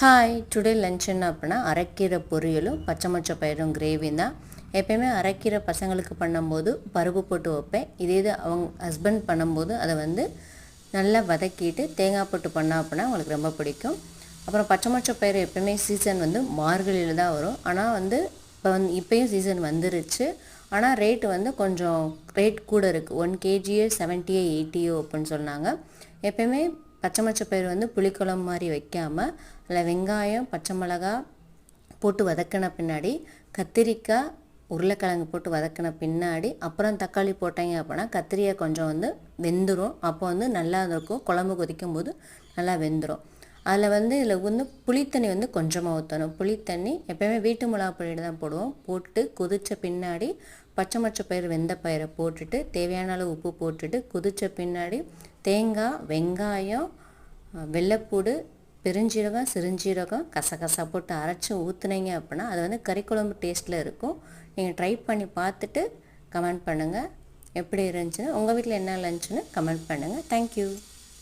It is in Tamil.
ஹாய், டுடே லஞ்ச் என்ன அப்படின்னா அரைக்கீரை பொரியலும் பச்சை மொச்சை பயிரும் கிரேவியும் தான். எப்போயுமே அரைக்கீரை பசங்களுக்கு பண்ணும்போது பருப்பு போட்டு வைப்பேன். இது அவங்க ஹஸ்பண்ட் பண்ணும்போது அதை நல்லா வதக்கிட்டு தேங்காய் போட்டு பண்ணோம் அப்படின்னா அவங்களுக்கு ரொம்ப பிடிக்கும். அப்புறம் பச்சை மொச்சை பயிர் எப்போயுமே சீசன் மார்கழியில் தான் வரும். ஆனால் இப்போயும் சீசன் வந்துருச்சு. ஆனால் ரேட்டு கொஞ்சம் ரேட் கூட இருக்குது. 1 kg 70 80 அப்படின்னு சொன்னாங்க. எப்போயுமே பச்சை மொச்சை பயிர் புளிக்குழம்பு மாதிரி வைக்காமல் அதில் வெங்காயம் பச்சை மிளகா போட்டு வதக்கின பின்னாடி கத்திரிக்காய் உருளைக்கிழங்கு போட்டு வதக்கின பின்னாடி அப்புறம் தக்காளி போட்டாங்க அப்படின்னா கத்திரிக்காய் கொஞ்சம் வெந்துடும். அப்போ நல்லா இருக்கும். குழம்பு கொதிக்கும் போது நல்லா வெந்துடும். அதில் இதில் புளித்தண்ணி கொஞ்சமாக ஊற்றணும். புளித்தண்ணி எப்போயுமே வீட்டு மிளகா பொடியில் தான் போடுவோம். போட்டு கொதித்த பின்னாடி பச்சை மொச்சை பயிர் வெந்த பயிரை போட்டுட்டு தேவையான அளவு உப்பு போட்டுட்டு கொதித்த பின்னாடி தேங்காய் வெங்காயம் வெள்ளைப்பூடு பெருஞ்சீரகம் சிறுஞ்சீரகம் கசகசா போட்டு அரைச்சி ஊற்றுனீங்க அப்படின்னா அது கறிக்குழம்பு டேஸ்ட்டில் இருக்கும். நீங்கள் ட்ரை பண்ணி பார்த்துட்டு கமெண்ட் பண்ணுங்கள் எப்படி இருந்துச்சுன்னு. உங்கள் வீட்டில் என்ன லஞ்சுன்னு கமெண்ட் பண்ணுங்கள். தேங்க்யூ.